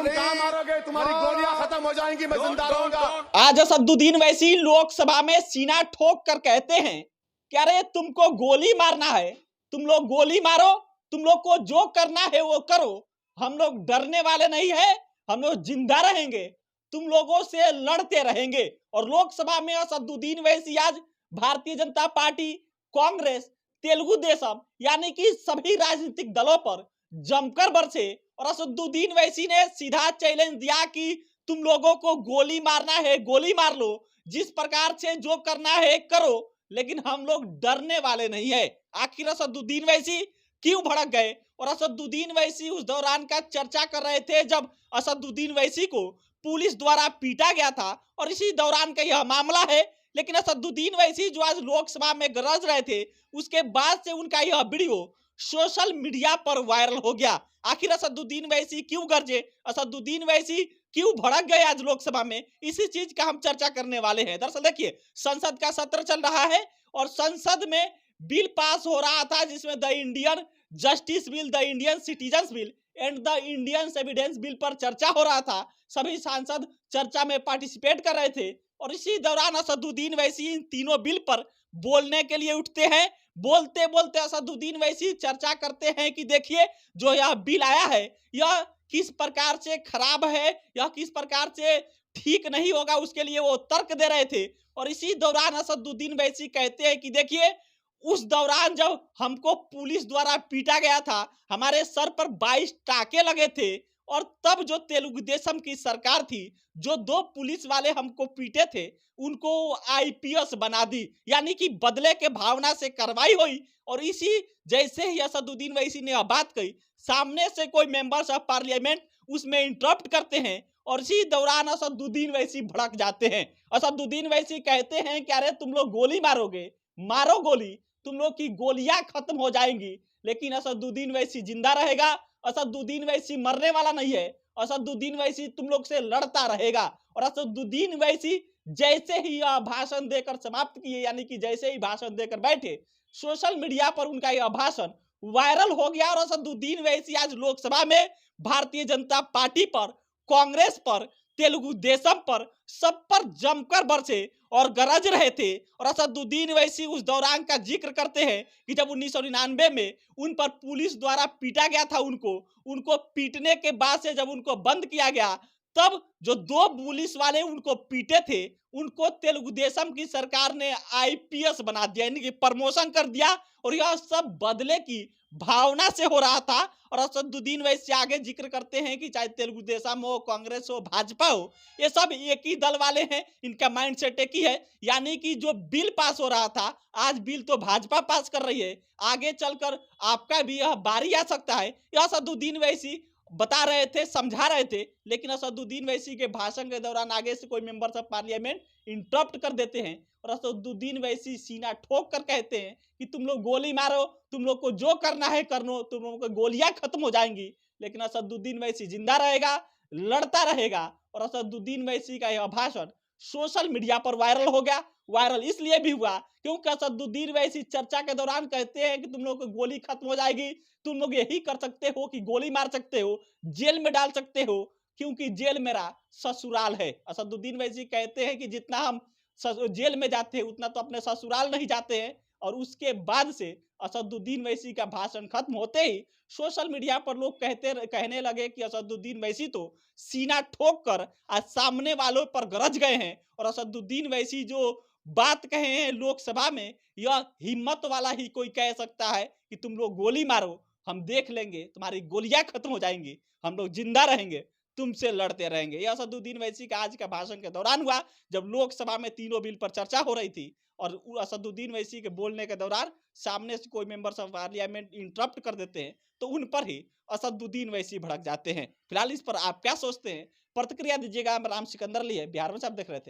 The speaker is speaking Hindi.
तुम कहाँ मारोगे? तुम्हारी गोलियां खत्म हो जाएंगी, मैं जिंदा रहूंगा। आज असदुद्दीन वैसी लोकसभा में सीना ठोक कर कहते हैं कि अरे तुमको गोली मारना है, तुम लोग गोली मारो, तुम लोग को जो करना है वो करो, हम लोग डरने वाले नहीं है, हम लोग जिंदा रहेंगे, तुम लोगों से लड़ते रहेंगे। और लोकसभा में असदुद्दीन वैसी आज भारतीय जनता पार्टी, कांग्रेस, तेलुगु देशम यानी कि सभी राजनीतिक दलों पर जमकर बरसे और असदुद्दीन वैसी ने सीधा चैलेंज दिया कि तुम लोगों को गोली मारना है गोली मार लो, जिस प्रकार से जो करना है करो, लेकिन हम लोग डरने वाले नहीं है। आखिर असदुद्दीन वैसी क्यों भड़क गए? और असदुद्दीन वैसी उस दौरान का चर्चा कर रहे थे जब असदुद्दीन वैसी को पुलिस द्वारा पीटा गया था और इसी दौरान का यह मामला है। लेकिन असदुद्दीन वैसी जो आज लोकसभा में गरज रहे थे, उसके बाद से उनका यह वीडियो सोशल मीडिया पर वायरल हो गया। आखिर असदुद्दीन वैसी क्यों गरजे, असदुद्दीन वैसी क्यों भड़क गए आज लोकसभा में, इसी चीज का हम चर्चा करने वाले हैं। दरअसल देखिए, संसद का सत्र चल रहा है और संसद में बिल पास हो रहा था जिसमें the Indian justice bill, the Indian citizens bill and the Indian evidence bill पर चर्चा हो रहा था। सभी सांसद चर्चा में पार्टिसिपेट कर रहे थे और इसी दौरान असदुद्दीन वैसी इन तीनों बिल पर बोलने के लिए उठते हैं। बोलते बोलते असदुद्दीन वैसी चर्चा करते हैं कि देखिए, जो यह बिल आया है यह किस प्रकार से खराब है, यह किस प्रकार से ठीक नहीं होगा, उसके लिए वो तर्क दे रहे थे। और इसी दौरान असदुद्दीन वैसी कहते हैं कि देखिए, उस दौरान जब हमको पुलिस द्वारा पीटा गया था, हमारे सर पर 22 टाके लगे थे और तब जो तेलुगु देशम की सरकार थी, जो 2 पुलिस वाले हमको पीटे थे, उनको आईपीएस बना दी, यानी कि बदले के भावना से कार्रवाई हुई। और इसी जैसे ही असदुद्दीन वैसी ने यह बात कही, सामने से कोई मेंबर्स ऑफ पार्लियामेंट उसमें इंटरप्ट करते हैं और इसी दौरान असदुद्दीन वैसी भड़क जाते हैं। असदुद्दीन वैसी कहते हैं कि अरे तुम लोग गोली मारोगे, मारो गोली, तुम लोग की गोलियां खत्म हो जाएंगी। लेकिन असदुद्दीन वैसी जिंदा रहेगा, असदुद्दीन वैसी मरने वाला नहीं है, असदुद्दीन वैसी तुम लोग से लड़ता रहेगा। और असदुद्दीन वैसी जैसे ही यह भाषण देकर समाप्त किए, यानी कि जैसे ही भाषण देकर बैठे, सोशल मीडिया पर उनका यह भाषण वायरल हो गया। और असदुद्दीन वैसी आज लोकसभा में भारतीय जनता पार्टी पर, कांग्रेस पर, तेलुगु देशम पर, सब पर जमकर बरसे और गरज रहे थे। और असदुद्दीन वैसी उस दौरान का जिक्र करते हैं कि जब 1999 में उन पर पुलिस द्वारा पीटा गया था, उनको पीटने के बाद से जब उनको बंद किया गया, तब जो 2 पुलिस वाले उनको पीटे थे, उनको तेलुगु देशम की सरकार ने आईपीएस बना दिया, यानी कि प्रमोशन कर दिया। और यह सब बदले की भावना से हो रहा था। और असदुद्दीन वैसे आगे जिक्र करते हैं कि चाहे तेलुगु देशम हो, कांग्रेस हो, भाजपा हो, ये सब एक ही दल वाले हैं, इनका माइंडसेट एक ही है। यानी कि जो बिल पास हो रहा था, आज बिल तो भाजपा पास कर रही है, आगे चलकर आपका भी यह बारी आ सकता है। यह असदुद्दीन वैसी बता रहे थे, समझा रहे थे। लेकिन असदुद्दीन वैसी के भाषण के दौरान आगे से कोई मेंबर्स ऑफ पार्लियामेंट इंटरप्ट कर देते हैं और असदुद्दीन वैसी सीना ठोक कर कहते हैं कि तुम लोग गोली मारो, तुम लोग को जो करना है कर लो, तुम लोगों की गोलियां खत्म हो जाएंगी। लेकिन असदुद्दीन वैसी जिंदा रहेगा, लड़ता रहेगा। और असदुद्दीन वैसी का यह भाषण सोशल मीडिया पर वायरल हो गया। वायरल इसलिए भी हुआ क्योंकि असदुद्दीन वैसी चर्चा के दौरान कहते हैं कि तुम लोग की गोली खत्म हो जाएगी, तुम लोग यही कर सकते हो कि गोली मार सकते हो, जेल में डाल सकते हो, क्योंकि जेल मेरा ससुराल है। असदुद्दीन वैसी कहते हैं कि जितना हम जेल में जाते हैं उतना तो अपने ससुराल नहीं जाते हैं। और उसके बाद से असदुद्दीन वैसी का भाषण खत्म होते ही सोशल मीडिया पर लोग कहने लगे कि असदुद्दीन वैसी तो सीना ठोक कर आज सामने वालों पर गरज गए हैं। और असदुद्दीन वैसी जो बात कहे हैं लोकसभा में, यह हिम्मत वाला ही कोई कह सकता है कि तुम लोग गोली मारो, हम देख लेंगे, तुम्हारी गोलियां खत्म हो जाएंगी, हम लोग जिंदा रहेंगे, तुमसे लड़ते रहेंगे। यह असदुद्दीन वैसी का आज का भाषण के दौरान हुआ जब लोकसभा में तीनों बिल पर चर्चा हो रही थी। और असदुद्दीन वैसी के बोलने के दौरान सामने से कोई मेंबर्स ऑफ पार्लियामेंट इंटरप्ट कर देते हैं तो उन पर ही असदुद्दीन वैसी भड़क जाते हैं। फिलहाल इस पर आप क्या सोचते हैं, प्रतिक्रिया दीजिएगा। राम सिकंदर लिए बिहार में से आप देख रहे थे।